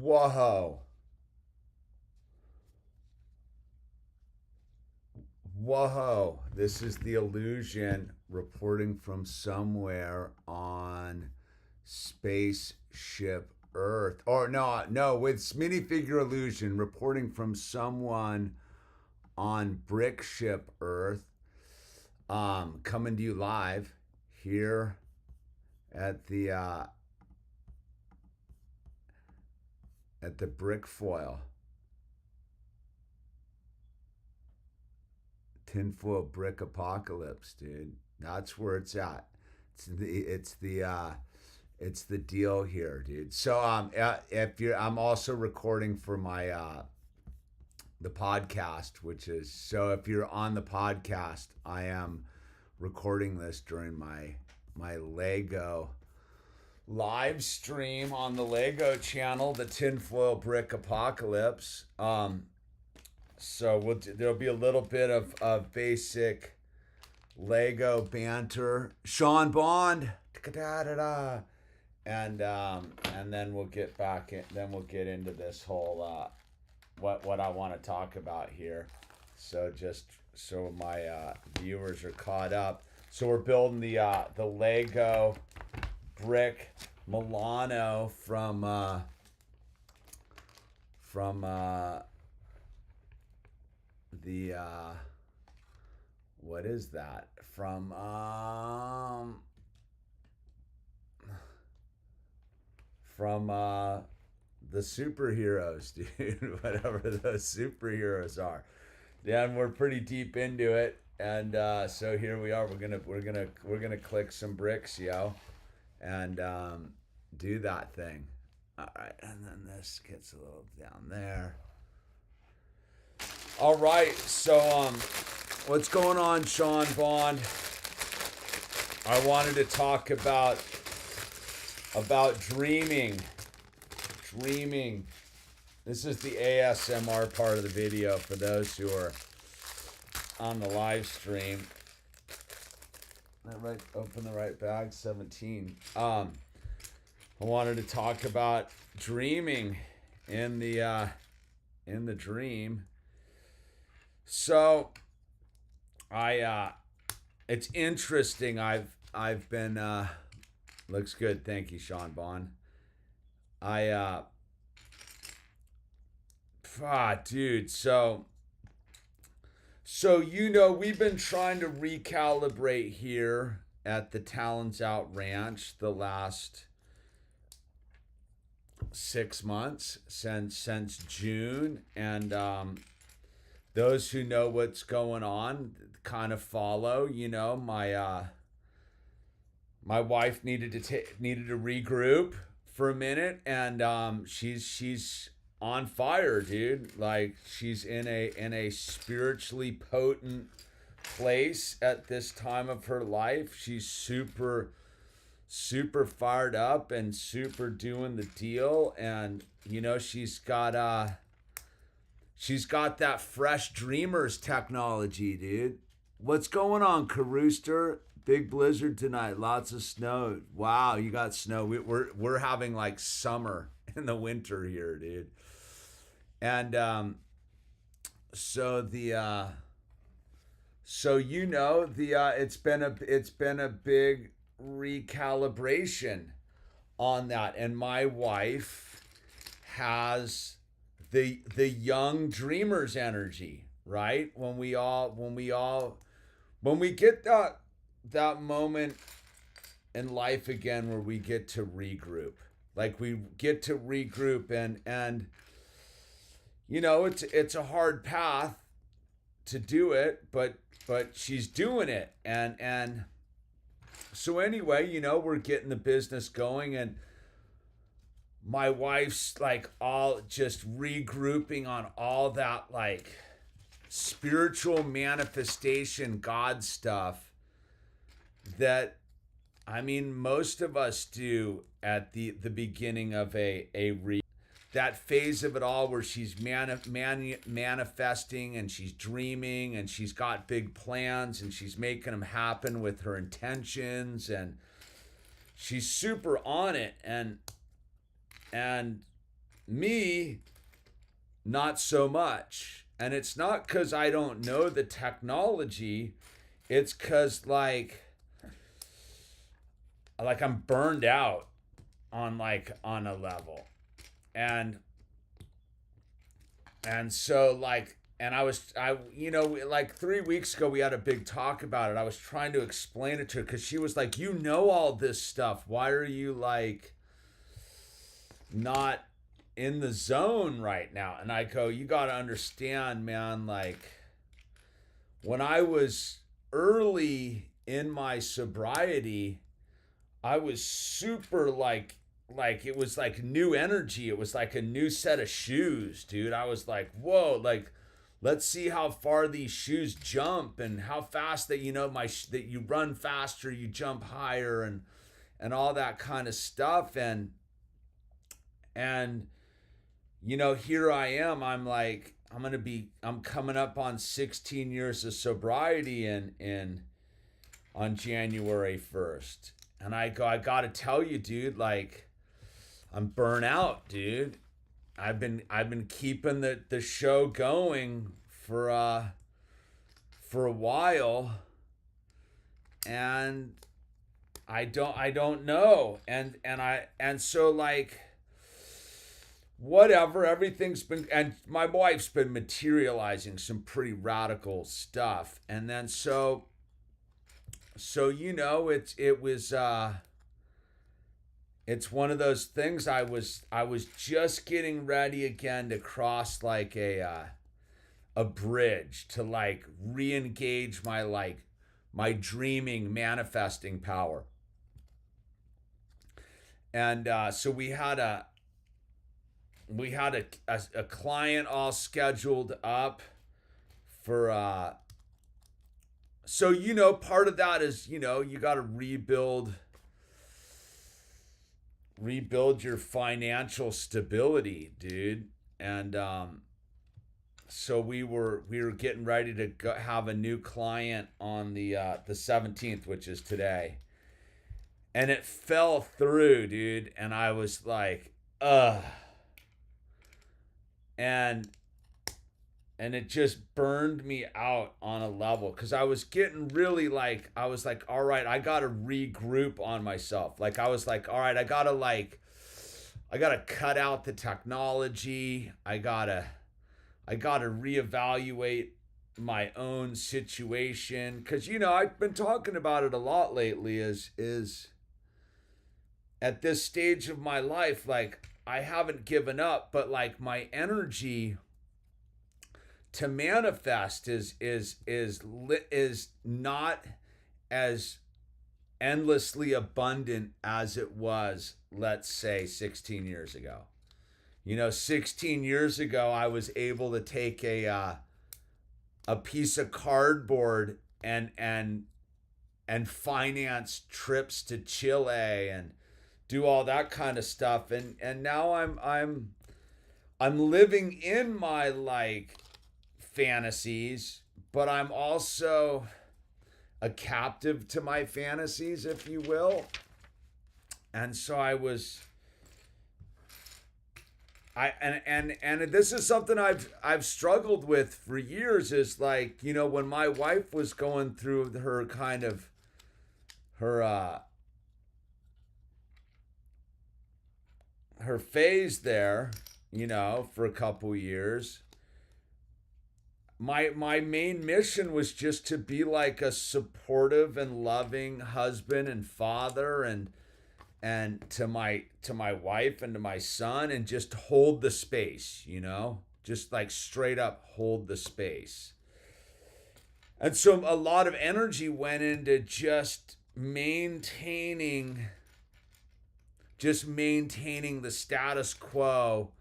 Whoa. Whoa. This is the illusion reporting from somewhere on Spaceship Earth. Or no, it's minifigure illusion reporting from someone on Brickship Earth. Coming to you live here at the brick foil tinfoil brick apocalypse, dude. That's where it's at. It's the deal here, dude. So if you're I'm also recording for my the podcast, which is, so if you're on the podcast, I am recording this during my Lego live stream on the Lego channel, the tinfoil brick apocalypse. So there'll be a little bit of basic Lego banter. Sean Bond, and then we'll get back in. Then we'll get into this whole what I want to talk about here. So just so my viewers are caught up. So we're building the Lego brick Milano from the what is that from the superheroes, dude. Whatever those superheroes are. Yeah, and we're pretty deep into it, and so here we are. We're gonna click some bricks, yo, and do that thing. All right, and then this gets a little down there. All right, so what's going on, Sean Bond? I wanted to talk about dreaming. Dreaming. This is the ASMR part of the video for those who are on the live stream. Right, open the right bag, 17. I wanted to talk about dreaming in the dream. So it's interesting. I've been looks good. Thank you, Sean Bond. Dude, so we've been trying to recalibrate here at the Talons Out Ranch the last 6 months since June, and those who know what's going on kind of follow. My wife needed to regroup for a minute, and she's on fire, dude. Like, she's in a spiritually potent place at this time of her life. She's super fired up and super doing the deal, and she's got that fresh dreamers technology, dude. What's going on, Carooster? Big blizzard tonight. Lots of snow. Wow, you got snow. We're having like summer in the winter here, dude. And it's been a big recalibration on that, and my wife has the young dreamers energy, right? When we get that moment in life again where we get to regroup. Like, we get to regroup, and it's a hard path to do it, but she's doing it, and so anyway, we're getting the business going, and my wife's like all just regrouping on all that, like, spiritual manifestation God stuff that, I mean, most of us do at the beginning of that phase of it all where she's manifesting, and she's dreaming, and she's got big plans, and she's making them happen with her intentions, and she's super on it, and Me, not so much. And it's not because I don't know the technology. It's because like I'm burned out on a level. And so and I like 3 weeks ago we had a big talk about it. I was trying to explain it to her because she was like, you know all this stuff. Why are you like not in the zone right now? And I go, you got to understand, man, like when I was early in my sobriety, I was super like it was like new energy. It was like a new set of shoes, dude. I was like, whoa, like let's see how far these shoes jump and how fast that that you run faster, you jump higher, and all that kind of stuff. And here I am. I'm like, I'm coming up on 16 years of sobriety in on January 1st. And I got to tell you, dude, like I'm burnt out, dude. I've been keeping the show going for a while, and I don't know. And so like whatever, everything's been, and my wife's been materializing some pretty radical stuff. And then so it's one of those things. I was just getting ready again to cross like a bridge to like re-engage my dreaming, manifesting power. And so we had a client all scheduled up for so part of that is you got to rebuild your financial stability, dude. And so we were getting ready to have a new client on the 17th, which is today. And it fell through, dude, and I was like, ugh. And it just burned me out on a level because I was getting really I was like, all right, I got to regroup on myself. Like I was like, all right, I got to cut out the technology. I got to reevaluate my own situation because I've been talking about it a lot lately is at this stage of my life, like I haven't given up, but like my energy to manifest is not as endlessly abundant as it was, let's say 16 years ago. 16 years ago I was able to take a piece of cardboard and finance trips to Chile and do all that kind of stuff, and now I'm living in my like fantasies, but I'm also a captive to my fantasies, if you will. And so and this is something I've struggled with for years, is like, when my wife was going through her kind of her phase there, for a couple years, my main mission was just to be like a supportive and loving husband and father and to my wife and to my son, and just hold the space, just like straight up hold the space. And so a lot of energy went into just maintaining the status quo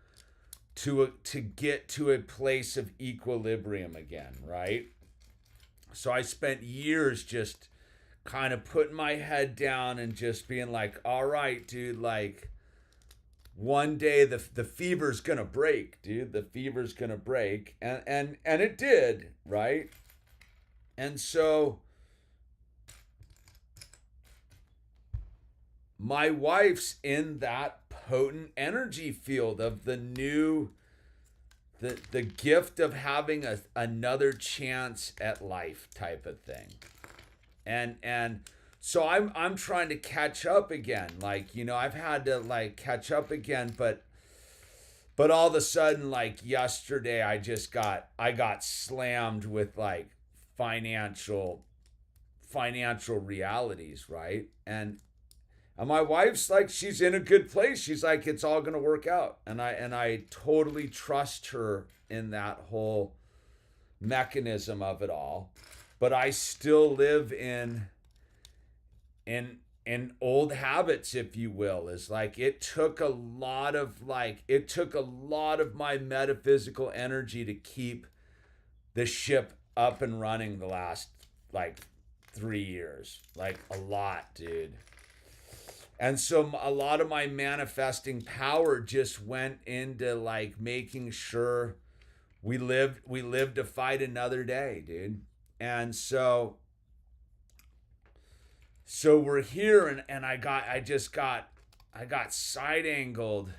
to get to a place of equilibrium again, right? So I spent years just kind of putting my head down and just being like, all right, dude, like one day the fever's gonna break, dude. The fever's gonna break. And it did, right? And so my wife's in that potent energy field of the new, the gift of having another chance at life type of thing. And so I'm trying to catch up again. Like, you know, I've had to like catch up again, but all of a sudden, like yesterday, I got slammed with like financial realities, right? And my wife's like, she's in a good place. She's like, it's all gonna work out. And I totally trust her in that whole mechanism of it all. But I still live in old habits, if you will. Is like it took a lot of my metaphysical energy to keep the ship up and running the last like 3 years. Like a lot, dude. And so a lot of my manifesting power just went into like making sure we live to fight another day, dude. And so we're here, and I got side angled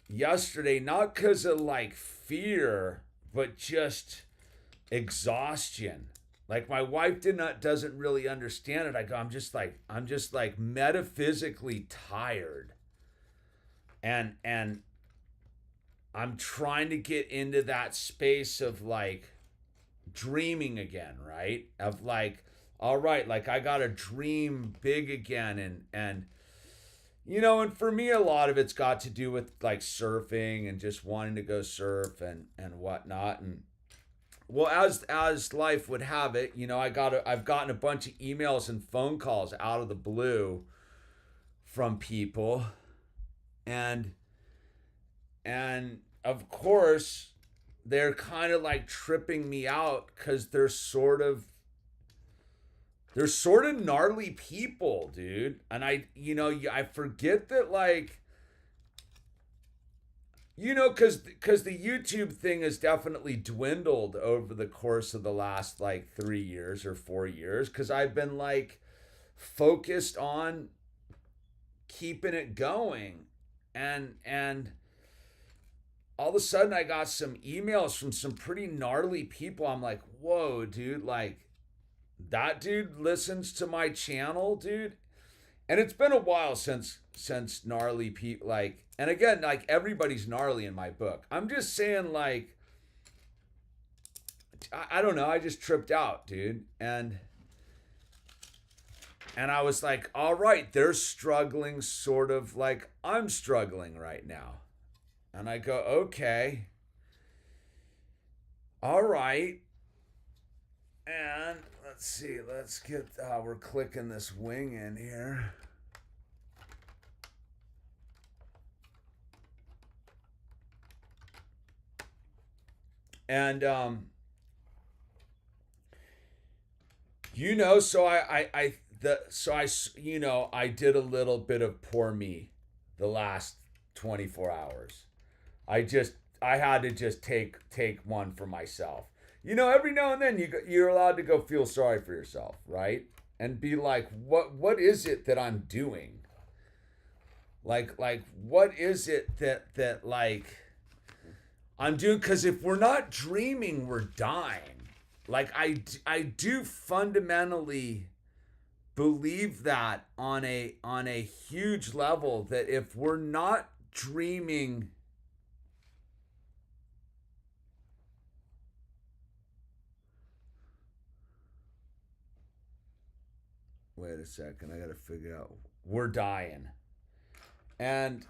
yesterday, not because of like fear, but just exhaustion. Like my wife doesn't really understand it. I'm just like metaphysically tired. And I'm trying to get into that space of like dreaming again, right? Of like, all right, like I gotta dream big again. And you know, and for me, a lot of it's got to do with like surfing and just wanting to go surf and whatnot. And well, as life would have it, you know, I've gotten a bunch of emails and phone calls out of the blue from people. And of course, they're kind of like tripping me out because they're sort of gnarly people, dude. And I forget that, like, you know, because the YouTube thing has definitely dwindled over the course of the last like 3 years or 4 years, because I've been like focused on keeping it going. And all of a sudden I got some emails from some pretty gnarly people. I'm like, whoa, dude, like that dude listens to my channel, dude. And it's been a while since gnarly people, like, and again, like everybody's gnarly in my book. I'm just saying, like, I don't know, I just tripped out, dude. And I was like, all right, they're struggling sort of like I'm struggling right now. And I go, okay, all right. And let's see, let's get, we're clicking this wing in here. And, you know, so I did a little bit of poor me the last 24 hours. I had to just take one for myself. You know, every now and then you're allowed to go feel sorry for yourself, right? And be like, what is it that I'm doing? Like what is it that like I'm doing? Because if we're not dreaming, we're dying. Like I do fundamentally believe that on a huge level, that if we're not dreaming, wait a second, I gotta figure out, we're dying. And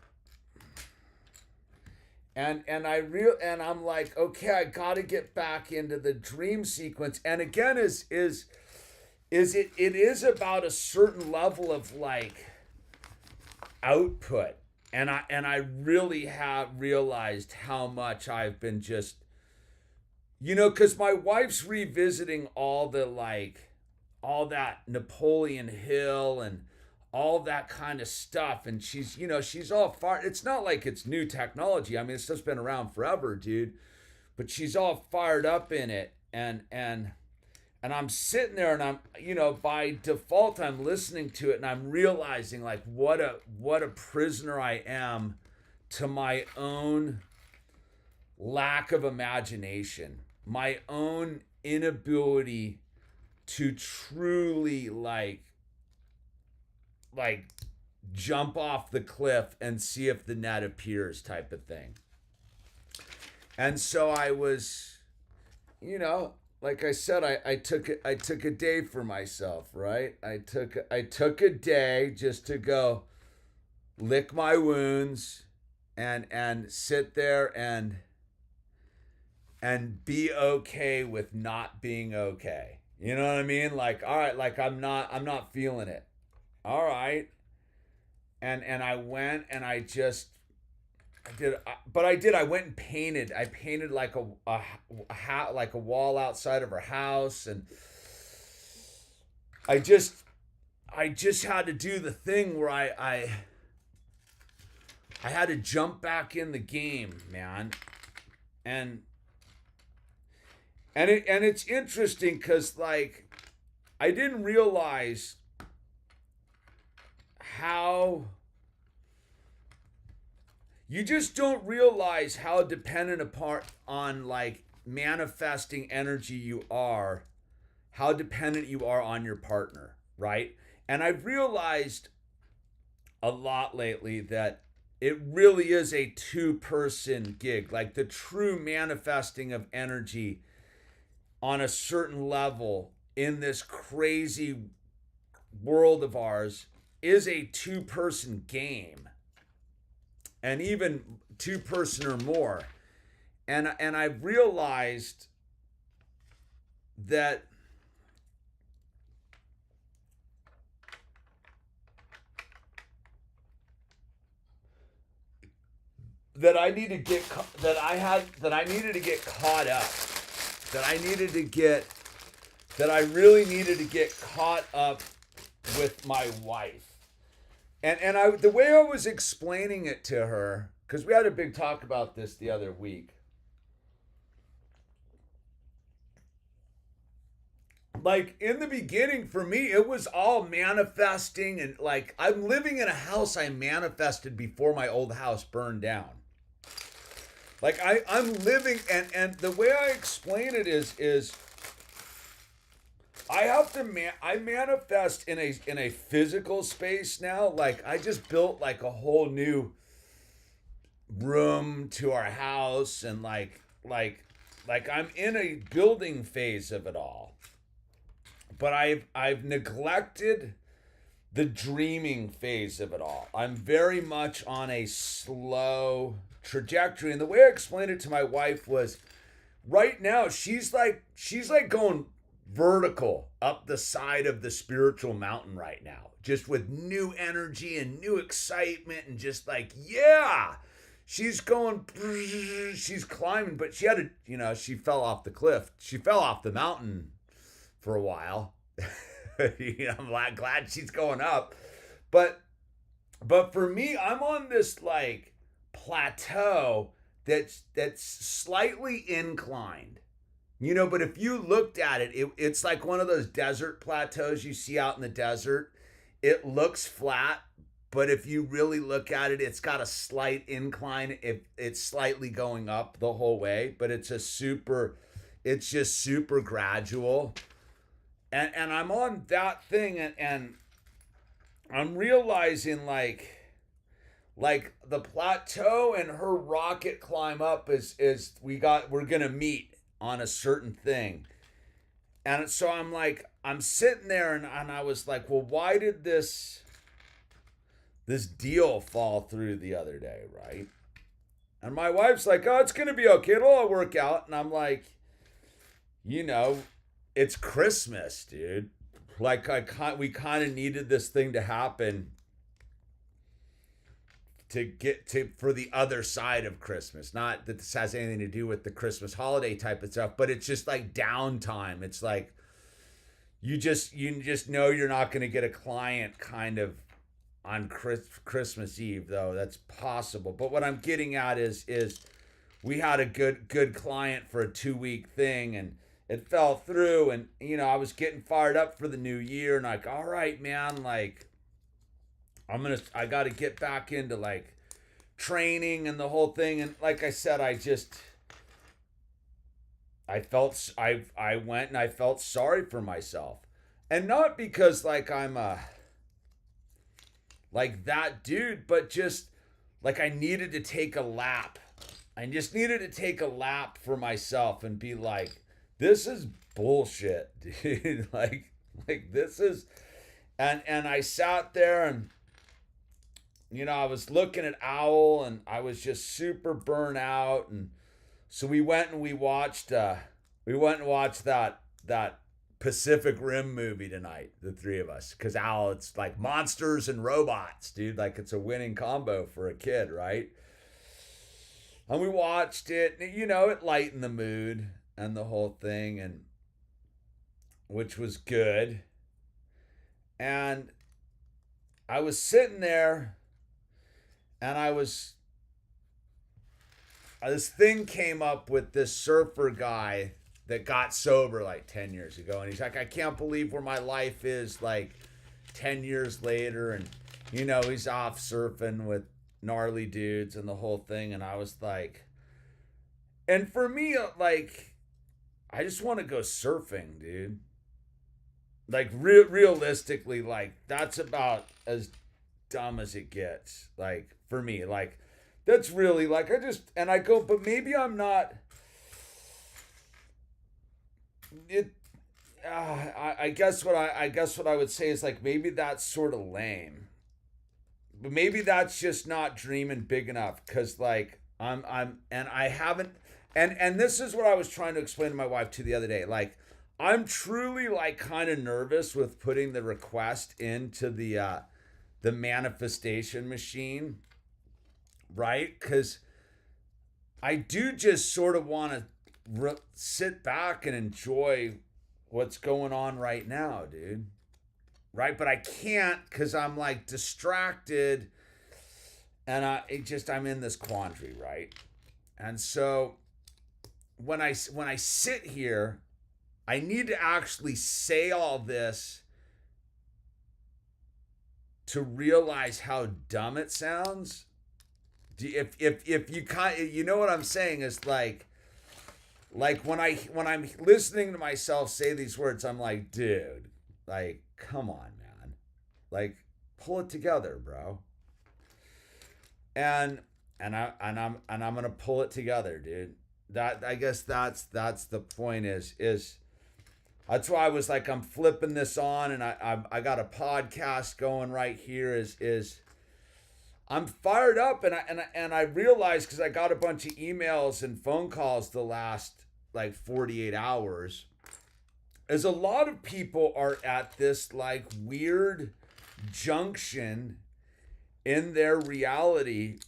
I'm like, okay, I gotta get back into the dream sequence. And again, it is about a certain level of like output. And I really have realized how much I've been just, you know, because my wife's revisiting all that Napoleon Hill and all that kind of stuff. And she's all fired. It's not like it's new technology. I mean, it's just been around forever, dude. But she's all fired up in it. And I'm sitting there and I'm, by default I'm listening to it and I'm realizing like what a prisoner I am to my own lack of imagination, my own inability to truly like jump off the cliff and see if the net appears type of thing. And so I was, like I said, I took a day for myself, right? I took a day just to go lick my wounds and sit there and be okay with not being okay. You know what I mean? Like, all right, like I'm not feeling it. All right. And I went and I went and painted. I painted like like a wall outside of her house, and I just had to do the thing where I had to jump back in the game, man. And it's interesting because like I didn't realize how you just don't realize how dependent apart on like manifesting energy you are, how dependent you are on your partner, right? And I've realized a lot lately that it really is a two-person gig. Like the true manifesting of energy on a certain level in this crazy world of ours is a two-person game, and even two-person or more. And I've realized that I need to get that I needed to get caught up, that I really needed to get caught up with my wife. And the way I was explaining it to her, because we had a big talk about this the other week. Like in the beginning, for me, it was all manifesting, and like I'm living in a house I manifested before my old house burned down. Like I'm living, and the way I explain it is I have to I manifest in a physical space now. Like I just built like a whole new room to our house, and like I'm in a building phase of it all. But I've neglected the dreaming phase of it all. I'm very much on a slow trajectory, and the way I explained it to my wife was right now she's like going vertical up the side of the spiritual mountain right now, just with new energy and new excitement, and just like, yeah, she's going, she's climbing. But she had to, she fell off the cliff, she fell off the mountain for a while. I'm glad she's going up, but for me, I'm on this like plateau that's slightly inclined. But if you looked at it, it's like one of those desert plateaus you see out in the desert. It looks flat, but if you really look at it, it's got a slight incline. It's slightly going up the whole way, but it's just super gradual. And I'm on that thing, and I'm realizing like the plateau and her rocket climb up is we're gonna meet on a certain thing. And so I'm sitting there, and I was like, well, why did this deal fall through the other day, right? And my wife's like, oh, it's gonna be okay, it'll all work out. And I'm like, it's Christmas, dude. Like we kind of needed this thing to happen to get to for the other side of Christmas. Not that this has anything to do with the Christmas holiday type of stuff, but it's just like downtime. It's like you just know you're not going to get a client kind of on Christmas Eve, though. That's possible. But what I'm getting at is we had a good client for a 2-week thing, it fell through. And, you know, I was getting fired up for the new year and like, all right, man, like, I got to get back into like training and the whole thing. And like I said, I went and I felt sorry for myself. And not because like I'm like that dude, but just like I needed to take a lap. I just needed to take a lap for myself and be like, this is bullshit, dude. like this is and I sat there and you know, I was looking at Owl and I was just super burnt out. And so we went and watched that Pacific Rim movie tonight, the three of us. Cause Owl, it's like monsters and robots, dude. Like it's a winning combo for a kid, right? And we watched it, you know, it lightened the mood and the whole thing, and which was good. And I was sitting there and this thing came up with this surfer guy that got sober like 10 years ago. And he's like, I can't believe where my life is like 10 years later. And, you know, he's off surfing with gnarly dudes and the whole thing. And I was like, and for me, like, I just want to go surfing, dude. Like, realistically, like, that's about as dumb as it gets. Like, for me, like, that's really like I go, but maybe I'm not. I guess what I would say is like maybe that's sort of lame, but maybe that's just not dreaming big enough because like and I haven't and this is what I was trying to explain to my wife too the other day. Like I'm truly like kind of nervous with putting the request into the manifestation machine, right? Because I do just sort of want to sit back and enjoy what's going on right now, dude. Right? But I can't because I'm like distracted and I'm in this quandary, right? And so when I sit here, I need to actually say all this to realize how dumb it sounds. If you know what I'm saying is like when I'm listening to myself say these words, I'm like, dude, like, come on, man, like, pull it together, bro. And I'm gonna pull it together, dude. That I guess that's the point is that's why I was like, I'm flipping this on, and I got a podcast going right here. Is I'm fired up, and I realized because I got a bunch of emails and phone calls the last like 48 hours, is a lot of people are at this like weird junction in their reality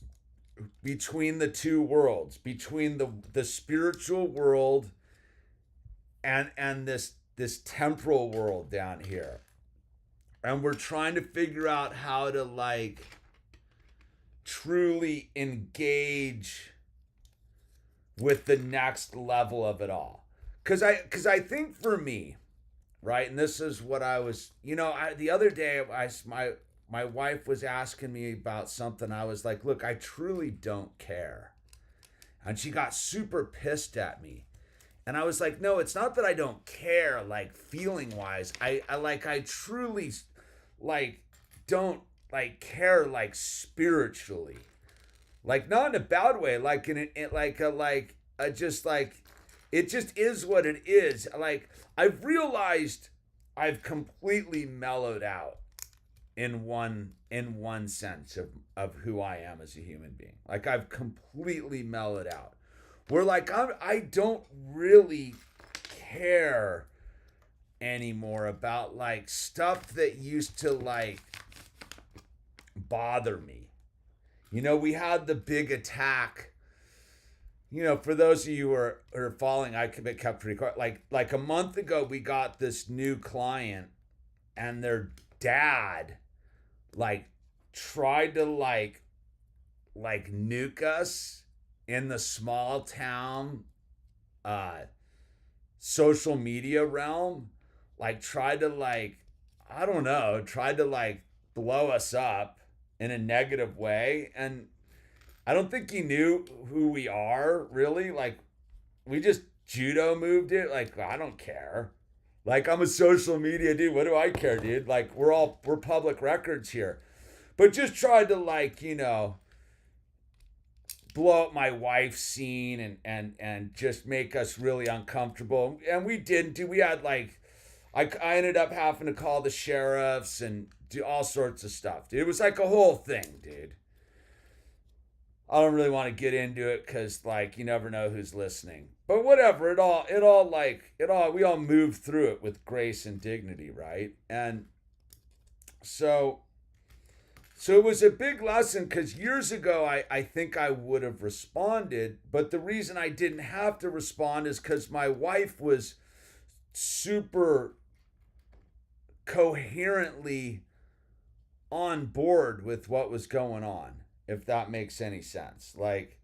between the two worlds, between the spiritual world and this temporal world down here. And we're trying to figure out how to like truly engage with the next level of it all. Cause I think for me, right, and this is what I was, the other day my wife was asking me about something. I was like, look, I truly don't care. And she got super pissed at me. And I was like, no, it's not that I don't care, like feeling wise. I truly like don't like care like spiritually. Like not in a bad way, like just like it just is what it is. Like I've realized I've completely mellowed out in one sense of who I am as a human being. Like I've completely mellowed out. Where like I don't really care anymore about like stuff that used to like bother me. We had the big attack. For those of you who are following, I kept recording. Like a month ago, we got this new client, and their dad, like, tried to like nuke us in the small town social media realm like tried to like, I don't know, tried to like blow us up in a negative way. And I don't think he knew who we are really. Like we just judo moved it. Like I don't care. Like I'm a social media dude. What do I care, dude? Like we're public records here. But just tried to like, blow up my wife's scene and just make us really uncomfortable. And we didn't do. We had like I ended up having to call the sheriffs and do all sorts of stuff, dude. It was like a whole thing, dude. I don't really want to get into it because like you never know who's listening. But whatever, we all moved through it with grace and dignity, right? And so it was a big lesson because years ago I think I would have responded, but the reason I didn't have to respond is because my wife was super coherently on board with what was going on, if that makes any sense. Like,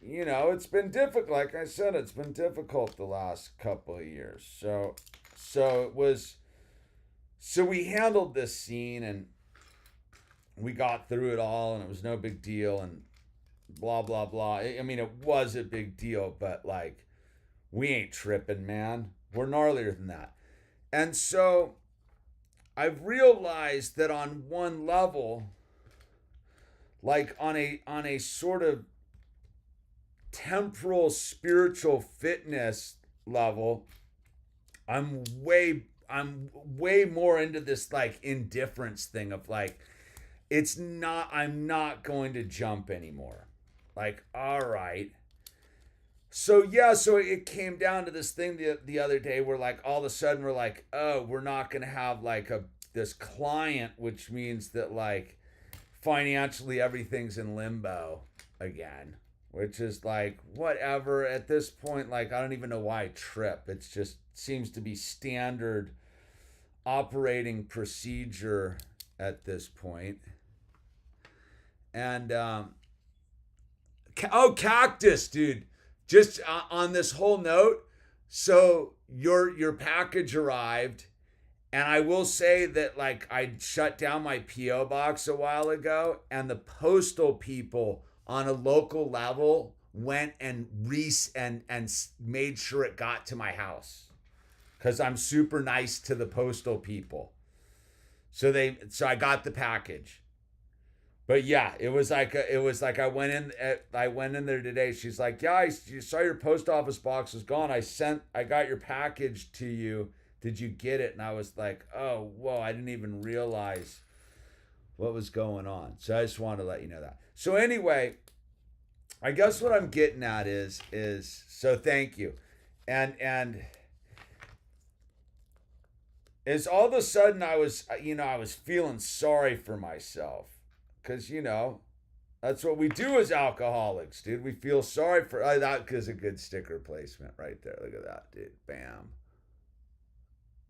it's been difficult. Like I said, it's been difficult the last couple of years. So we handled this scene and we got through it all and it was no big deal and blah, blah, blah. I mean, it was a big deal, but like, we ain't tripping, man. We're gnarlier than that. And so I've realized that on one level, like on a sort of temporal spiritual fitness level, I'm way more into this like indifference thing of like, I'm not going to jump anymore. Like, all right. So it came down to this thing the other day where like all of a sudden we're like, oh, we're not going to have like this client, which means that like financially everything's in limbo again, which is like whatever at this point. Like I don't even know why I trip. It's just seems to be standard operating procedure at this point. And cactus, dude. Just on this whole note, so your package arrived, and I will say that like I shut down my PO box a while ago, and the postal people on a local level went and made sure it got to my house because I'm super nice to the postal people. So I got the package. But yeah, it was like I went in there today. She's like, yeah, I saw your post office box was gone. I got your package to you. Did you get it? And I was like, oh, whoa, I didn't even realize what was going on. So I just wanted to let you know that. So anyway, I guess what I'm getting at is so thank you. And is all of a sudden I was feeling sorry for myself. Because, that's what we do as alcoholics, dude. We feel sorry for... that is a good sticker placement right there. Look at that, dude. Bam.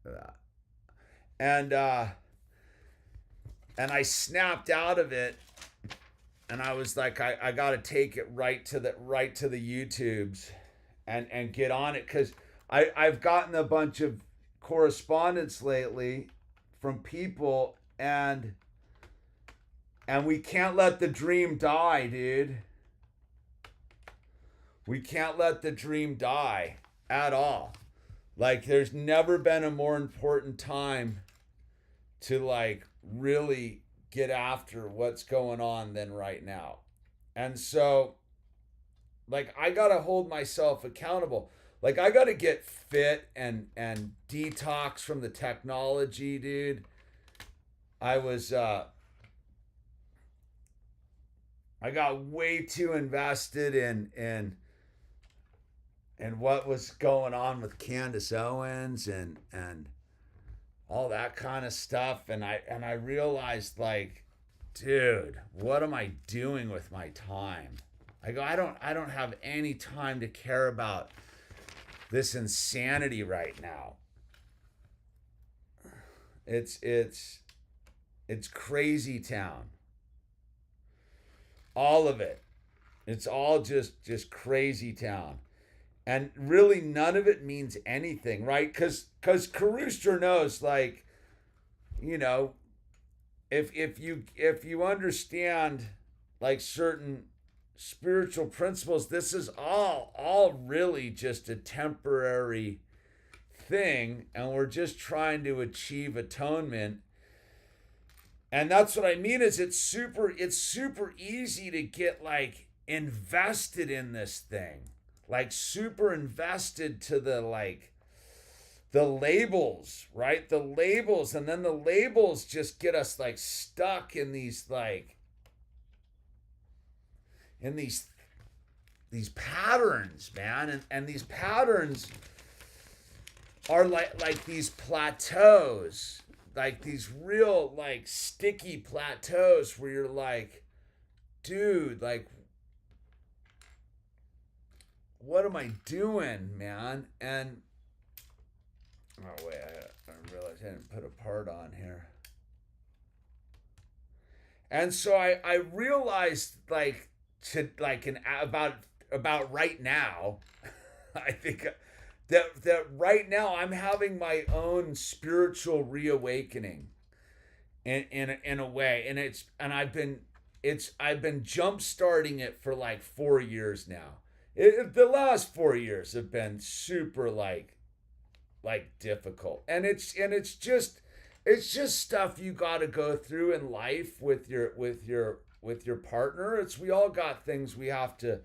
Look at that. And I snapped out of it. And I was like, I got to take it right to the YouTubes and get on it. Because I've gotten a bunch of correspondence lately from people and we can't let the dream die, dude. We can't let the dream die at all. Like, there's never been a more important time to, like, really get after what's going on than right now. And so, like, I got to hold myself accountable. Like, I got to get fit and detox from the technology, dude. I got way too invested in what was going on with Candace Owens and all that kind of stuff. And I realized, like, dude, what am I doing with my time? I go, I don't have any time to care about this insanity right now. It's crazy town. All of it. It's all just crazy town. And really none of it means anything, right? Because Karuster knows, like, you know, if you understand like certain spiritual principles, this is all really just a temporary thing, and we're just trying to achieve atonement. And that's what I mean is it's super easy to get like invested in this thing. Like super invested to the labels, right? The labels, and then the labels just get us like stuck in these these patterns, man. And these patterns are like these plateaus, like these real like sticky plateaus where you're like, dude, like, what am I doing, man? And oh wait, I realized I didn't put a part on here. And so I realized like about right now, I think that right now I'm having my own spiritual reawakening in a way, and I've been jump starting it for like 4 years now. The last 4 years have been super like difficult, and it's just stuff you got to go through in life with your partner. We all got things we have to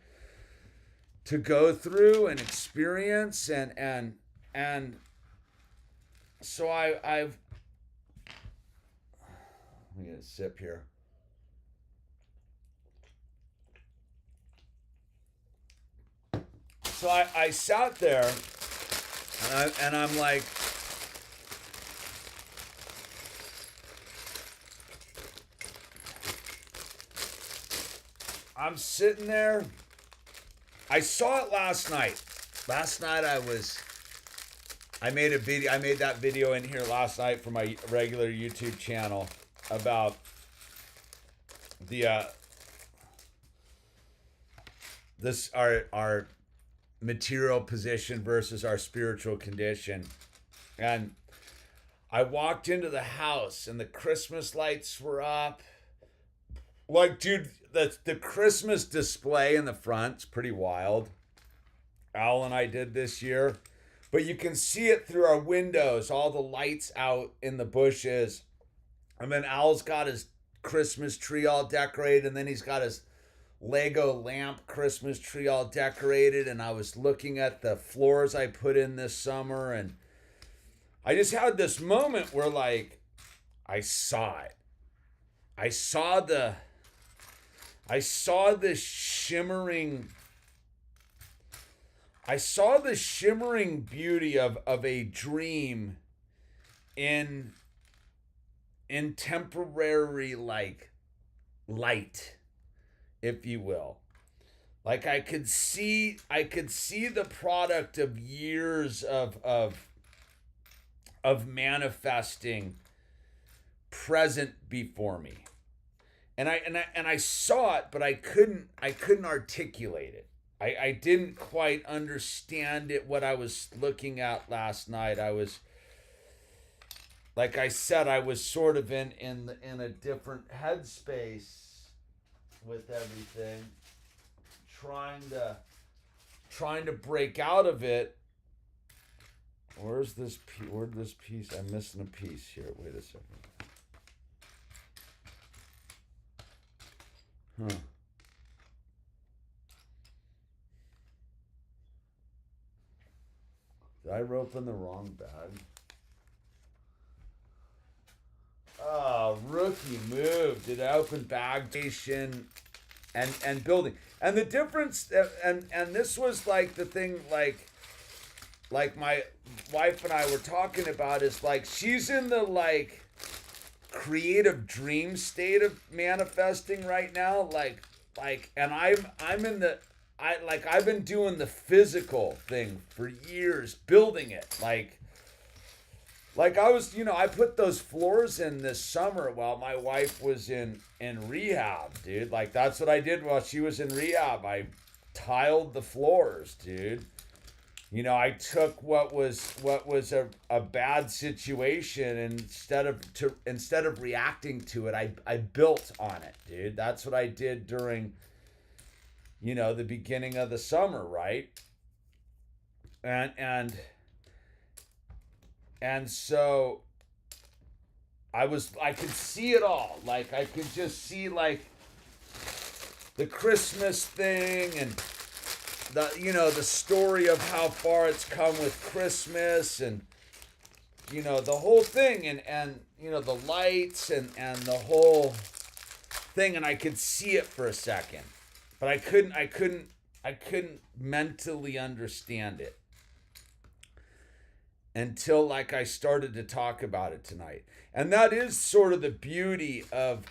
go through and experience, and so I've let me get a sip here. So I sat there, and I'm like, I'm sitting there. I saw it last night. Last night I made a video. I made that video in here last night for my regular YouTube channel about the this our material position versus our spiritual condition. And I walked into the house and the Christmas lights were up. Like, dude, the Christmas display in the front's pretty wild. Al and I did this year. But you can see it through our windows, all the lights out in the bushes. And then Al's got his Christmas tree all decorated, and then he's got his Lego lamp Christmas tree all decorated. And I was looking at the floors I put in this summer, and I just had this moment where like I saw it. I saw the shimmering beauty of a dream in temporary like light, if you will. Like I could see the product of years of manifesting present before me. And I saw it, but I couldn't articulate it. I didn't quite understand it, what I was looking at last night. I was, like I said, I was sort of in a different headspace with everything, trying to break out of it. Where'd this piece? I'm missing a piece here. Wait a second. Huh. Did I open the wrong bag? Oh, rookie move. Did I open bag station and building? And the difference, and this was like the thing, like my wife and I were talking about, is like she's in the like creative dream state of manifesting right now, like and I'm in the I've been doing the physical thing for years, building it, like I was, I put those floors in this summer while my wife was in rehab, dude. Like that's what I did while she was in rehab. I tiled the floors, dude. You know, I took what was a bad situation, and instead of reacting to it, I built on it, dude. That's what I did during, you know, the beginning of the summer, right? And and so I could see it all. Like I could just see like the Christmas thing, and the, you know, the story of how far it's come with Christmas, and you know, the whole thing, and you know, the lights, and the whole thing, and I could see it for a second, but I couldn't mentally understand it until like I started to talk about it tonight. And that is sort of the beauty of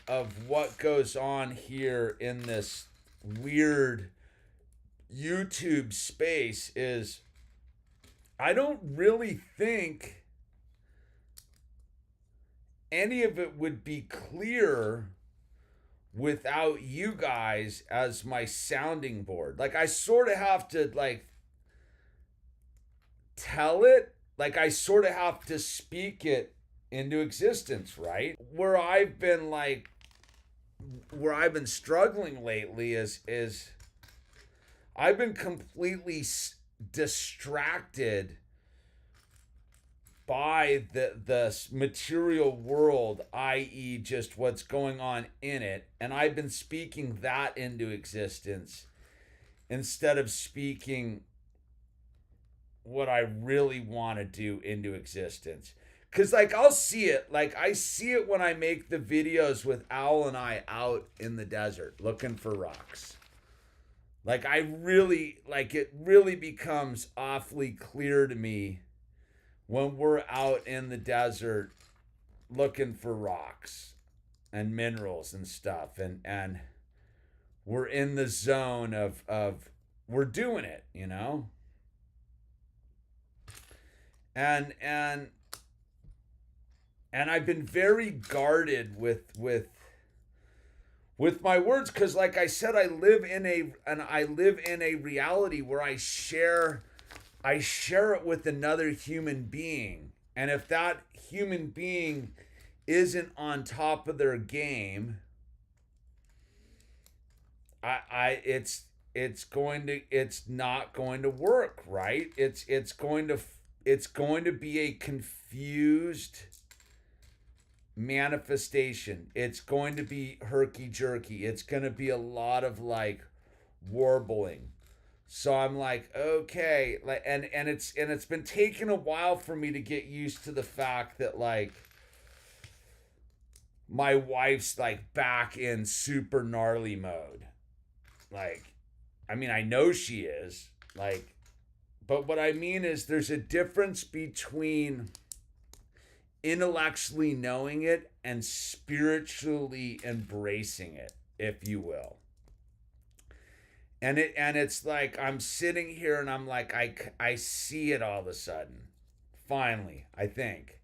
what goes on here in this weird YouTube space, is I don't really think any of it would be clear without you guys as my sounding board. Like I sort of have to like tell it, like I sort of have to speak it into existence, right? Where I've been struggling lately is I've been completely distracted by the material world, i.e. just what's going on in it, and I've been speaking that into existence instead of speaking what I really want to do into existence. Because like I'll see it, like I see it when I make the videos with Owl and I out in the desert looking for rocks. Like I really, like it really becomes awfully clear to me when we're out in the desert looking for rocks and minerals and stuff, and we're in the zone of we're doing it, you know? And I've been very guarded with my words, because like I said, I live in a reality where I share it with another human being. And if that human being isn't on top of their game, it's not going to work, right? It's going to be a confused manifestation. It's going to be herky jerky. It's going to be a lot of like warbling. So I'm like, okay, like, and it's been taking a while for me to get used to the fact that like my wife's like back in super gnarly mode. Like, I mean, I know she is, like, but what I mean is there's a difference between intellectually knowing it and spiritually embracing it, if you will. And it's like I'm sitting here and I'm like I see it all of a sudden, finally, I think.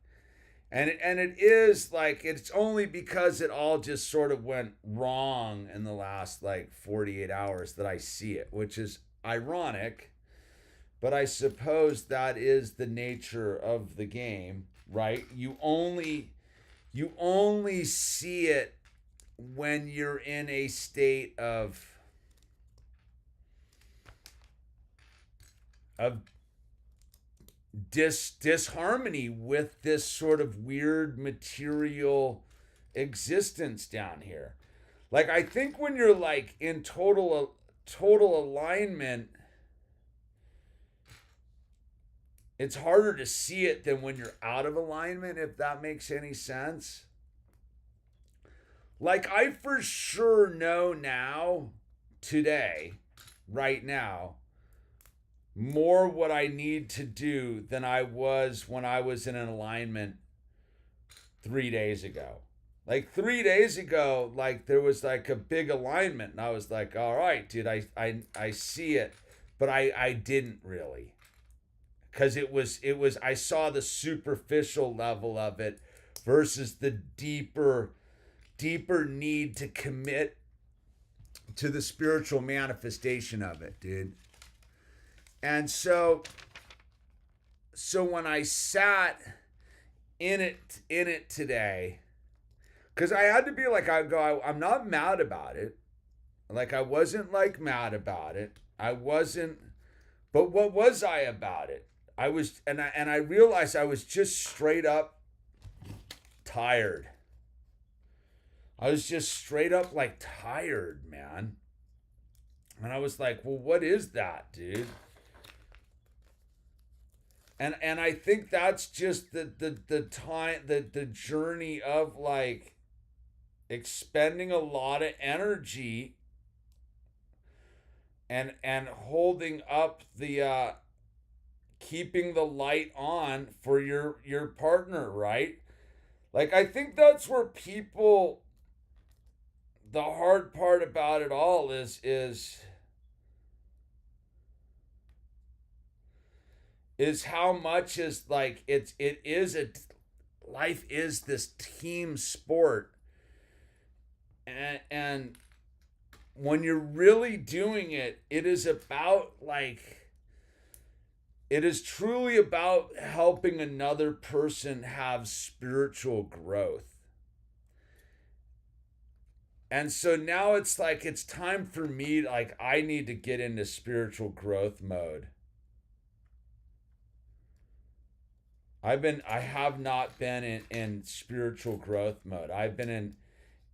And it is like, it's only because it all just sort of went wrong in the last like 48 hours that I see it, which is ironic, but I suppose that is the nature of the game, right? You only see it when you're in a state of disharmony with this sort of weird material existence down here. Like I think when you're like in total alignment, it's harder to see it than when you're out of alignment, if that makes any sense. Like I for sure know now, today, right now, more what I need to do than I was when I was in an alignment 3 days ago. Like 3 days ago, like there was like a big alignment and I was like, all right, dude, I see it, but I didn't really. Cause it was I saw the superficial level of it versus the deeper need to commit to the spiritual manifestation of it, dude. And so so when I sat in it today, because I had to be like, I'm not mad about it. Like, I wasn't like mad about it. I wasn't, but what was I about it? I was, and I realized I was just straight up tired. I was just straight up like tired, man. And I was like, well, what is that, dude? And I think that's just the time, the journey of like expending a lot of energy and holding up the keeping the light on for your partner, right? Like, I think that's where people, the hard part about it all is how much is like it is a life is this team sport, and when you're really doing it, it is about like it is truly about helping another person have spiritual growth. And so now it's like it's time for me, like I need to get into spiritual growth mode. I have not been in spiritual growth mode. I've been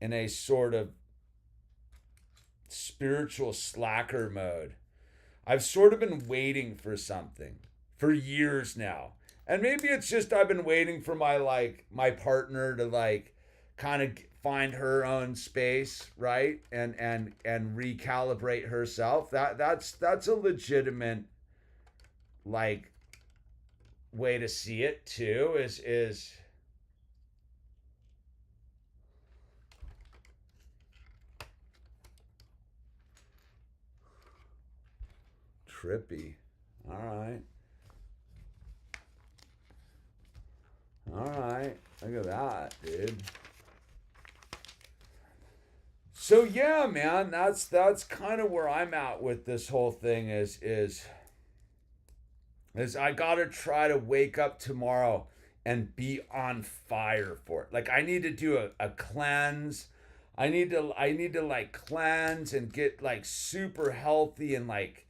in a sort of spiritual slacker mode. I've sort of been waiting for something for years now. And maybe it's just I've been waiting for my partner to like kind of find her own space, right? And recalibrate herself. That's a legitimate like way to see it too is trippy. All right. All right. Look at that, dude. So yeah, man, that's kind of where I'm at with this whole thing is I gotta try to wake up tomorrow and be on fire for it. Like I need to do a cleanse. I need to like cleanse and get like super healthy and like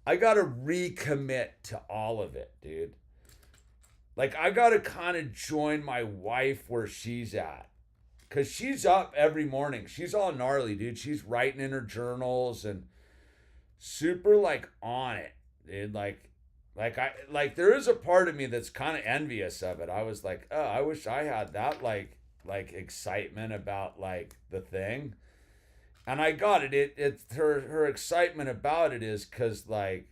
I gotta recommit to all of it, dude. Like I gotta kind of join my wife where she's at. Cause she's up every morning. She's all gnarly, dude. She's writing in her journals and super like on it, dude. Like there is a part of me that's kind of envious of it. I was like, oh, I wish I had that like excitement about like the thing. And I got it. It's her excitement about it is because like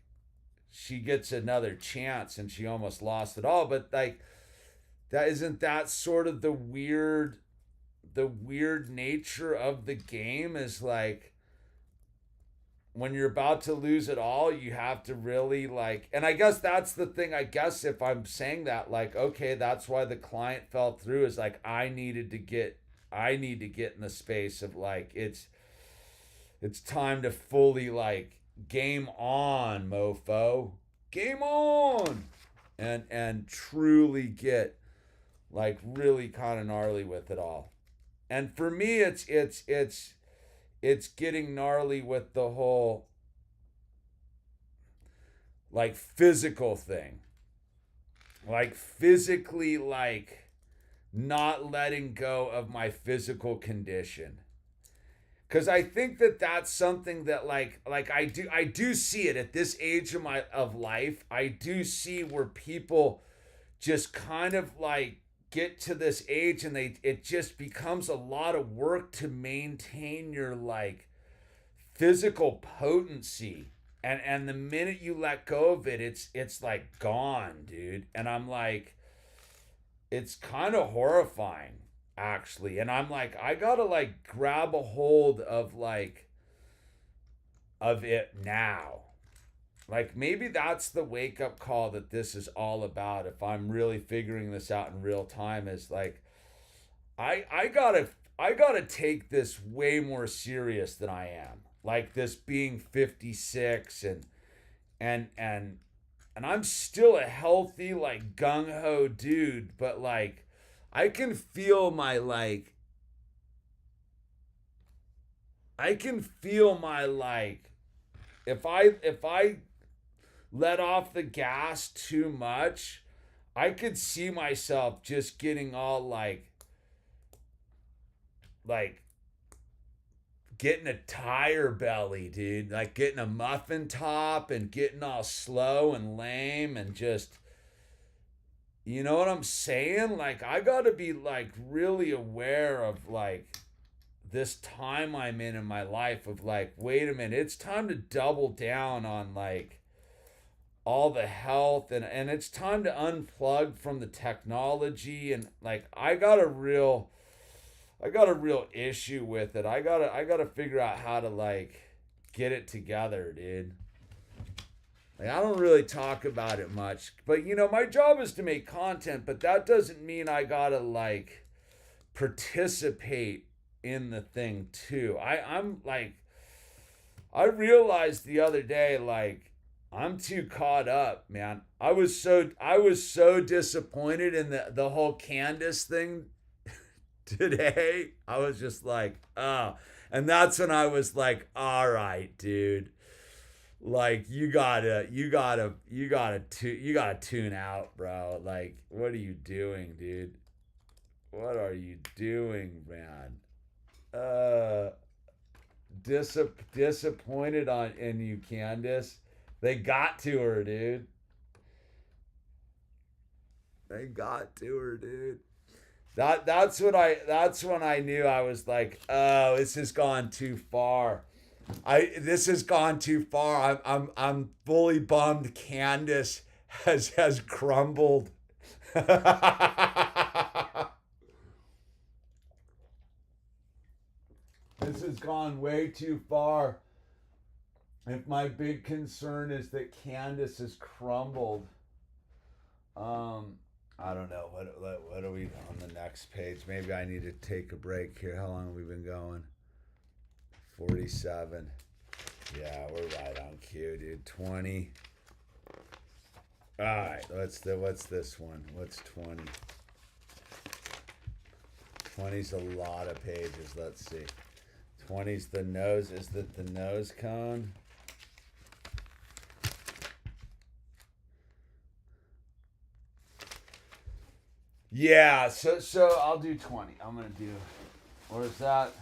she gets another chance and she almost lost it all. But like that isn't that sort of the weird nature of the game is like when you're about to lose it all, you have to really like, and I guess that's the thing. I guess if I'm saying that, like, okay, that's why the client fell through is like, I need to get in the space of like, it's time to fully like game on, mofo, game on, and truly get like really kind of gnarly with it all. And for me, it's getting gnarly with the whole like physical thing, like physically like not letting go of my physical condition, because I think that that's something that like I do see it at this age of life. I do see where people just kind of like get to this age and it just becomes a lot of work to maintain your like physical potency, and the minute you let go of it, it's like gone, dude. And I'm like, it's kind of horrifying actually. And I'm like, I gotta like grab a hold of it now. Like maybe that's the wake up call that this is all about. If I'm really figuring this out in real time, is like I gotta take this way more serious than I am. Like this being 56 and and I'm still a healthy, like, gung-ho dude, but like I can feel my like I can feel my like if I let off the gas too much, I could see myself just getting all like getting a tire belly, dude. Like getting a muffin top and getting all slow and lame and just, you know what I'm saying? Like I got to be like really aware of like this time I'm in my life of like, wait a minute, it's time to double down on like all the health, and it's time to unplug from the technology. And like I got a real issue with it. I gotta figure out how to like get it together, dude. Like I don't really talk about it much, but you know my job is to make content, but that doesn't mean I gotta like participate in the thing too. I'm like I realized the other day like I'm too caught up, man. I was so disappointed in the whole Candace thing today. I was just like, oh. And that's when I was like, all right, dude. Like you gotta tune out, bro. Like, what are you doing, dude? What are you doing, man? Uh disappointed on in you, Candace. They got to her, dude. They got to her, dude. That's when I knew I was like, oh, this has gone too far. This has gone too far. I'm fully bummed Candace has crumbled. This has gone way too far. If my big concern is that Candace has crumbled, um, I don't know what are we on the next page. Maybe I need to take a break here. How long have we been going? 47. Yeah, we're right on cue, dude. 20. All right, what's this one? What's 20? 20's a lot of pages. Let's see. 20's the nose. Is that the nose cone? Yeah, so I'll do 20. I'm gonna do. Or is that?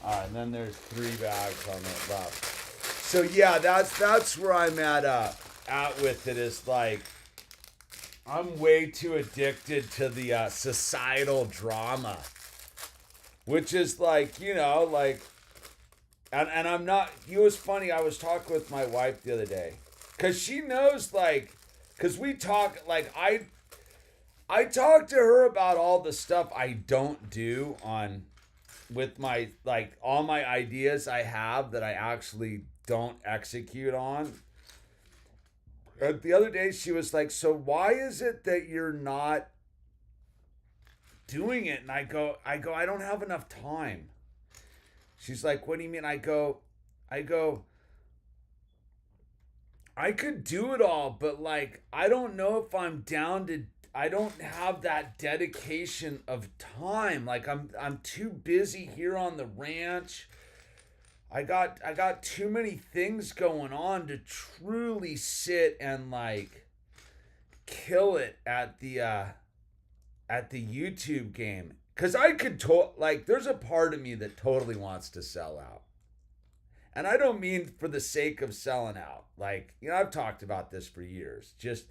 All right, and then there's 3 bags on the left. So yeah, that's where I'm at with it. Is like I'm way too addicted to the societal drama, which is like like, and I'm not. It was funny. I was talking with my wife the other day, cause she knows like, cause we talk like I talk to her about all the stuff I don't do on with my like all my ideas I have that I actually don't execute on. The other day she was like, "So why is it that you're not doing it?" And I don't have enough time. She's like, "What do you mean?" I go, I could do it all, but like I don't know if I'm down to I don't have that dedication of time. Like I'm too busy here on the ranch. I got too many things going on to truly sit and like kill it at the YouTube game. Cause I could like there's a part of me that totally wants to sell out. And I don't mean for the sake of selling out. Like, I've talked about this for years. Just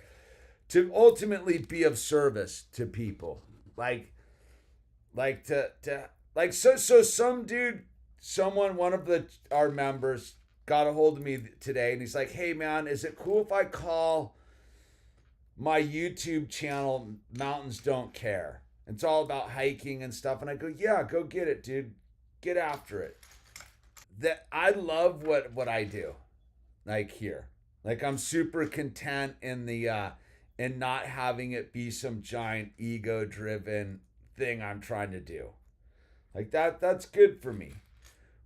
to ultimately be of service to people. Like to like so some dude, someone one of the our members got a hold of me today and he's like, "Hey man, is it cool if I call my YouTube channel Mountains Don't Care? It's all about hiking and stuff." And I go, "Yeah, go get it, dude. Get after it." That I love what I do. Like here. Like I'm super content in the in not having it be some giant ego driven thing I'm trying to do. Like that's good for me.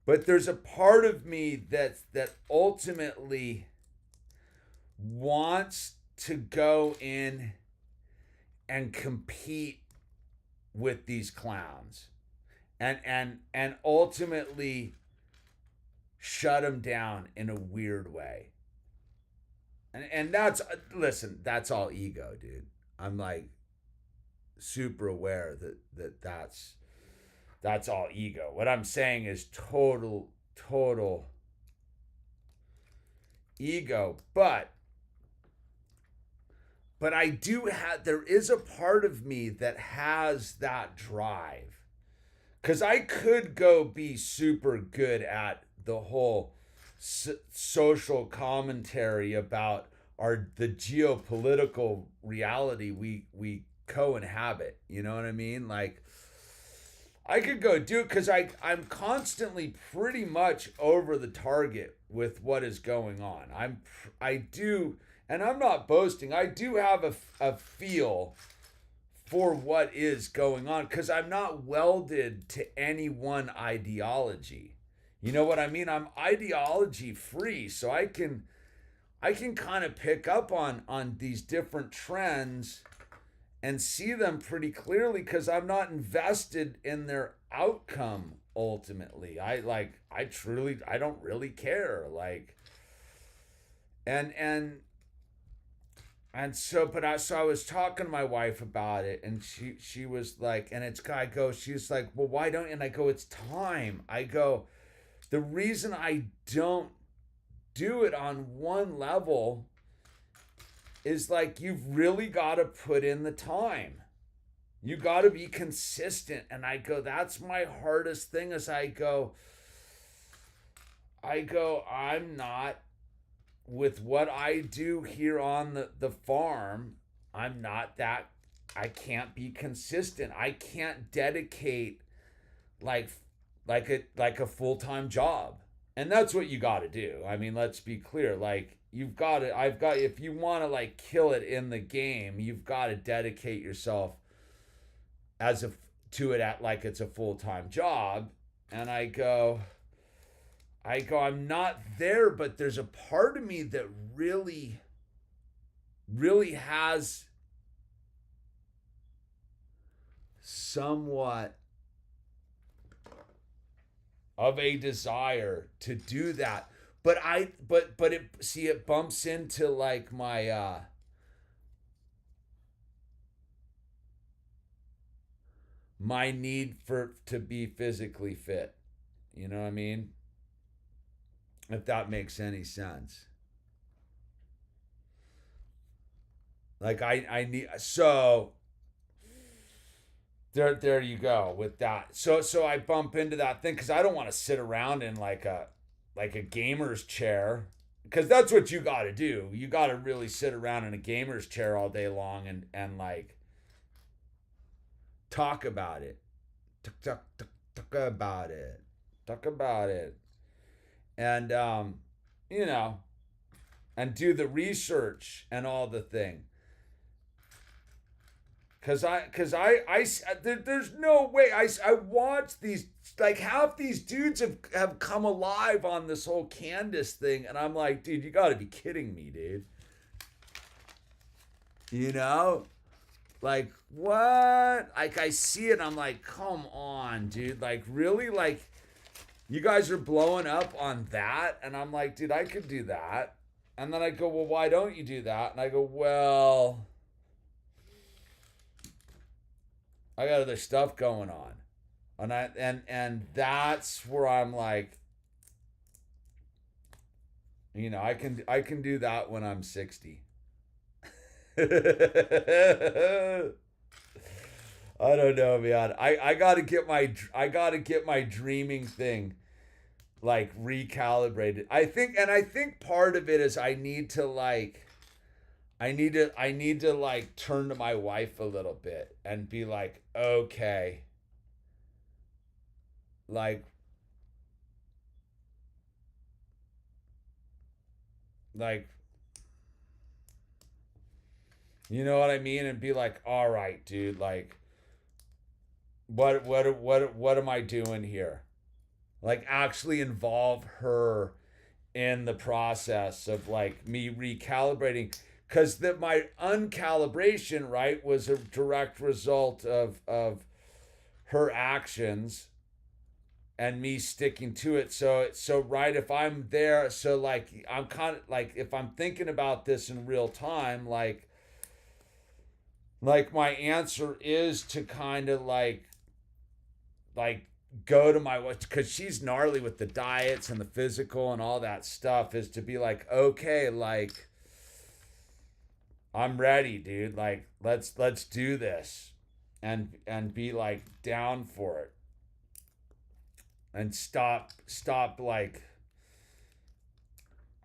But there's a part of me that ultimately wants to go in and compete with these clowns and ultimately shut them down in a weird way. And that's, listen, that's all ego, dude. I'm like super aware that's all ego. What I'm saying is total ego. But I do have, there is a part of me that has that drive. Because I could go be super good at the whole social commentary about the geopolitical reality we co-inhabit. You know what I mean? Like, I could go do it because I'm constantly pretty much over the target with what is going on. I do, and I'm not boasting. I do have a feel for what is going on because I'm not welded to any one ideology. You know what I mean? I'm ideology free, so I can kind of pick up on these different trends and see them pretty clearly because I'm not invested in their outcome ultimately. I don't really care. Like, and so, so I was talking to my wife about it, and she was like, and she's like, well, why don't? And I go, it's time. I go, the reason I don't do it on one level is like, you've really got to put in the time. You got to be consistent. And I go, that's my hardest thing is I go, I'm not, with what I do here on the farm, I'm not that, I can't be consistent. I can't dedicate like a full-time job. And that's what you got to do. I mean, let's be clear. Like, if you want to like kill it in the game, you've got to dedicate yourself to it at like it's a full-time job. And I go, I'm not there, but there's a part of me that really, really has somewhat of a desire to do that. But it bumps into like my need to be physically fit. You know what I mean? If that makes any sense. Like I need, so there you go with that. So I bump into that thing because I don't want to sit around in like a gamer's chair, because that's what you got to do. You got to really sit around in a gamer's chair all day long and like talk about it. Talk about it. Talk about it. And you know, and do the research and all the thing. Cause there's no way. I watch these, like, half these dudes have come alive on this whole Candace thing, and I'm like, dude, you got to be kidding me, dude. You know, like, what? Like, I see it, I'm like, come on, dude. Like, really, like, you guys are blowing up on that, and I'm like, dude, I could do that. And then I go, well, why don't you do that? And I go, well, I got other stuff going on. And that's where I'm like, you know, I can do that when I'm 60. I don't know, man. I gotta get my dreaming thing like recalibrated. I think part of it is I need to like turn to my wife a little bit and be like, okay, like you know what I mean, and be like, all right, dude, like what am I doing here? like actually involve her in the process of like me recalibrating, because that my uncalibration, right, was a direct result of her actions and me sticking to it. So right, if I'm there, so like I'm kind of like, if I'm thinking about this in real time, like my answer is to kind of like go to my wife, because she's gnarly with the diets and the physical and all that stuff, is to be like, okay, like I'm ready, dude, like let's do this, and be like down for it, and stop like,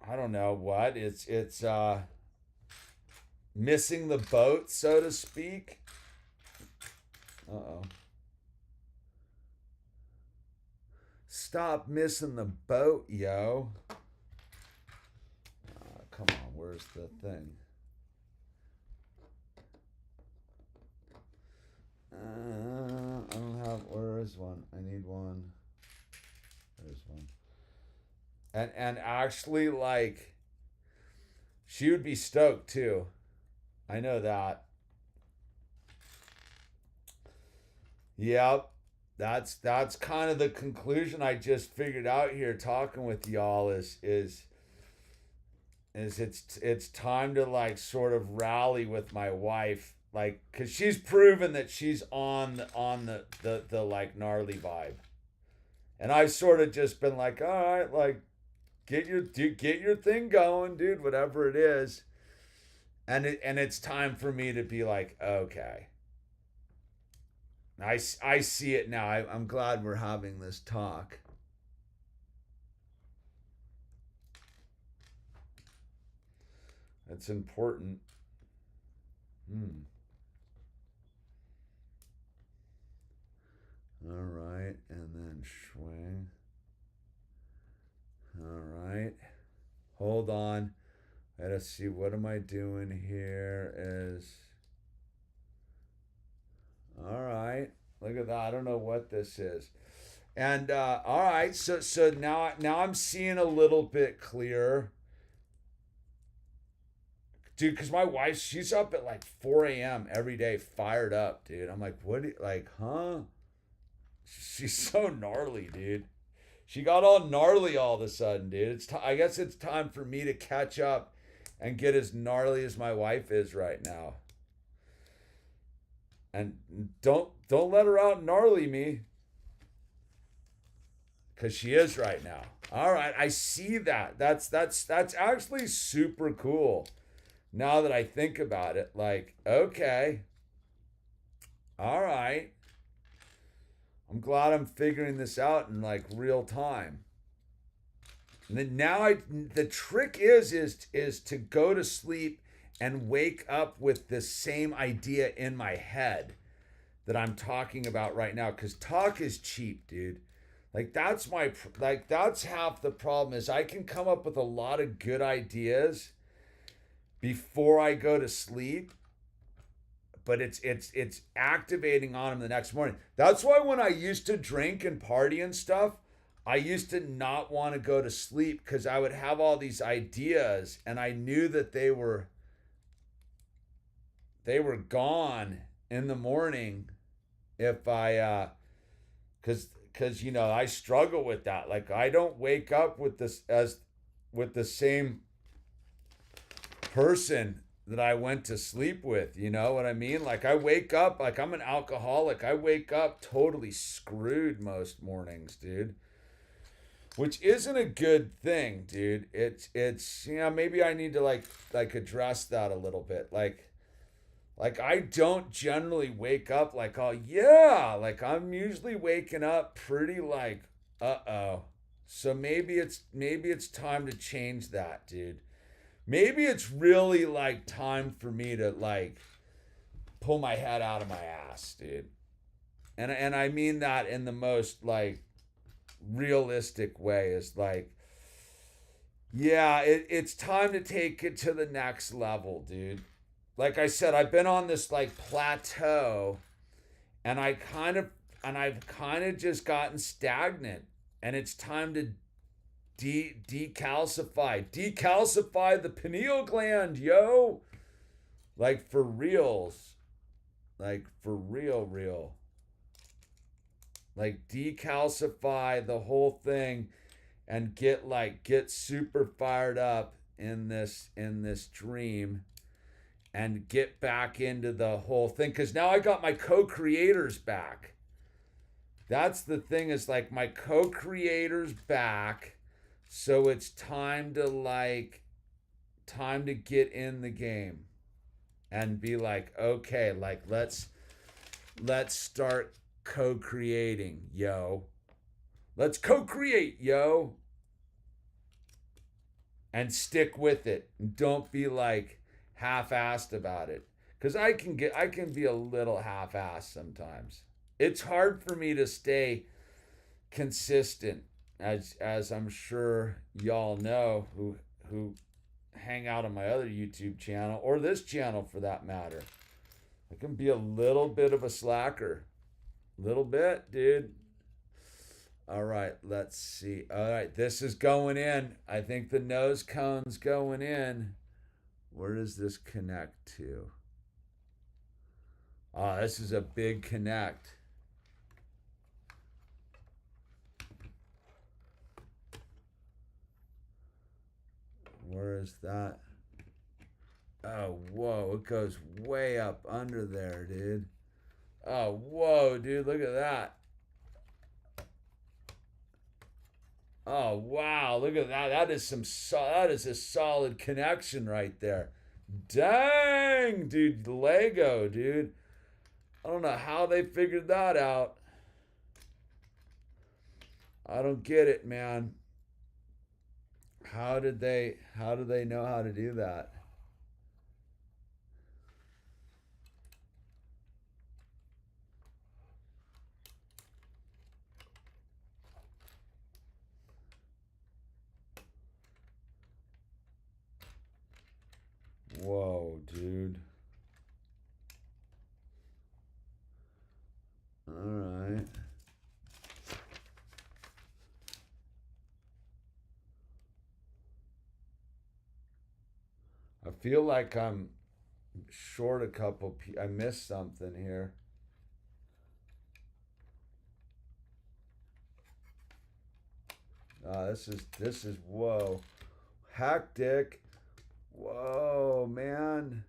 I don't know what it's missing the boat, so to speak. Uh-oh. Stop missing the boat, yo. Come on, where's the thing? I don't have, where is one? I need one. There's one. And actually, like, she would be stoked too. I know that. Yep. That's kind of the conclusion I just figured out here talking with y'all, is it's time to like sort of rally with my wife, like, cuz she's proven that she's on the like gnarly vibe. And I've sort of just been like, all right, like get your thing going, dude, whatever it is. And it's time for me to be like, okay. I see it now. I'm glad we're having this talk. It's important. All right, and then swing. All right. Hold on. Let's see, what am I doing here is, all right. Look at that. I don't know what this is. And all right, so now I'm seeing a little bit clearer. Dude, because my wife, she's up at like 4 a.m. every day, fired up, dude. I'm like, what do you, like, huh? She's so gnarly, dude. She got all gnarly all of a sudden, dude. I guess it's time for me to catch up and get as gnarly as my wife is right now. And don't let her out gnarly me, because she is right now. All right, I see that. That's actually super cool. Now that I think about it, like, okay, all right. I'm glad I'm figuring this out in like real time. And then now the trick is to go to sleep and wake up with the same idea in my head that I'm talking about right now, cuz talk is cheap, dude. Like that's half the problem, is I can come up with a lot of good ideas before I go to sleep, but it's activating on them the next morning. That's why when I used to drink and party and stuff, I used to not want to go to sleep, because I would have all these ideas and I knew that they were gone in the morning if I because you know I struggle with that. Like I don't wake up with the same person that I went to sleep with, you know what I mean? Like I wake up, like I'm an alcoholic. I wake up totally screwed most mornings, dude. Which isn't a good thing, dude. It's you know, maybe I need to like address that a little bit. Like I don't generally wake up like, oh yeah, like I'm usually waking up pretty like uh-oh. So maybe it's time to change that, dude. Maybe it's really like time for me to like pull my head out of my ass, dude. And I mean that in the most like realistic way, is like, yeah, it's time to take it to the next level, dude. Like I said, I've been on this like plateau, and I've kind of just gotten stagnant and it's time to decalcify the pineal gland, yo. Like for reals. Like for real. Like decalcify the whole thing and get super fired up in this dream and get back into the whole thing, because now I got my co-creators back. That's the thing, is like my co-creators back, so it's time to get in the game and be like, okay, like let's start co-creating, yo. Let's co-create, yo. And stick with it. And don't be like half-assed about it. Because I can be a little half-assed sometimes. It's hard for me to stay consistent, as I'm sure y'all know who hang out on my other YouTube channel, or this channel for that matter. I can be a little bit of a slacker. Little bit, dude. All right, let's see. All right, this is going in. I think the nose cone's going in. Where does this connect to? Oh, this is a big connect. Where is that? Oh, whoa, it goes way up under there, dude. Oh, whoa, dude, look at that. Oh, wow, look at that. That is a solid connection right there. Dang, dude, Lego, dude. I don't know how they figured that out. I don't get it, man. How do they know how to do that? Whoa, dude. All right. I feel like I'm short a couple. I missed something here. This is whoa, hectic. Whoa, man.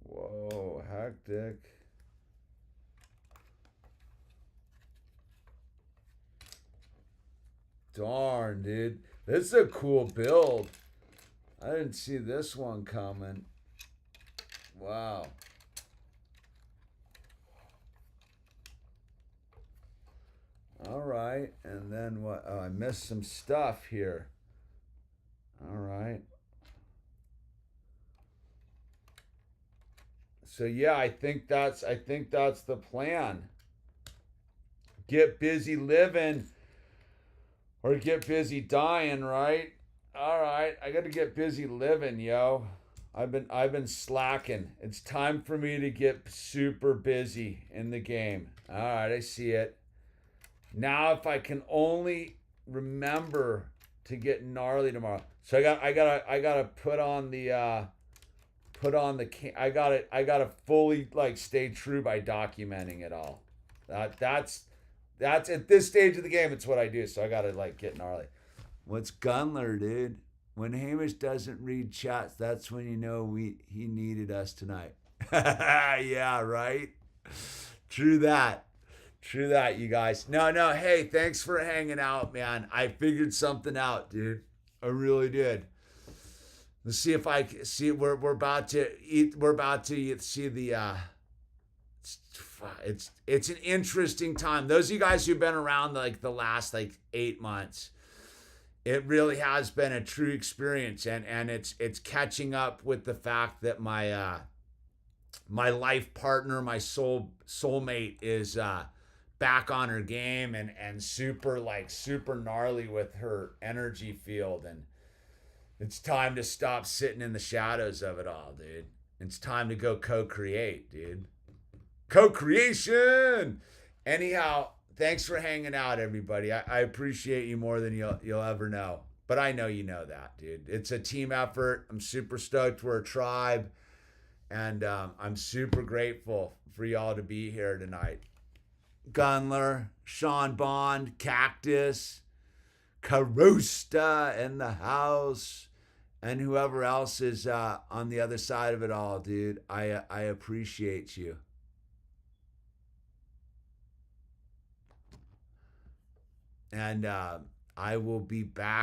Whoa, hectic. Darn, dude. This is a cool build. I didn't see this one coming. Wow. All right. And then what? Oh, I missed some stuff here. All right. So yeah, I think that's the plan. Get busy living or get busy dying, right? All right, I got to get busy living, yo. I've been slacking. It's time for me to get super busy in the game. All right, I see it. Now if I can only remember to get gnarly tomorrow. So I gotta put on the I gotta fully like stay true by documenting it all. That's at this stage of the game, it's what I do. So I gotta like get gnarly. What's Gunler, dude? When Hamish doesn't read chats, that's when you know he needed us tonight. Yeah, right. True that. True that, you guys. No, hey, thanks for hanging out, man. I figured something out, dude. I really did. Let's see if I see. We're about to eat. We're about to see the. It's an interesting time. Those of you guys who've been around like the last like 8 months, it really has been a true experience, and it's catching up with the fact that my life partner, my soulmate, is back on her game and super gnarly with her energy field, and it's time to stop sitting in the shadows of it all, dude. It's time to go co-create, dude. Co-creation. Anyhow, thanks for hanging out, everybody. I appreciate you more than you'll ever know. But I know you know that, dude. It's a team effort. I'm super stoked we're a tribe. And I'm super grateful for y'all to be here tonight. Gunler, Sean Bond, Cactus, Carusta in the house, and whoever else is on the other side of it all, dude. I appreciate you. And I will be back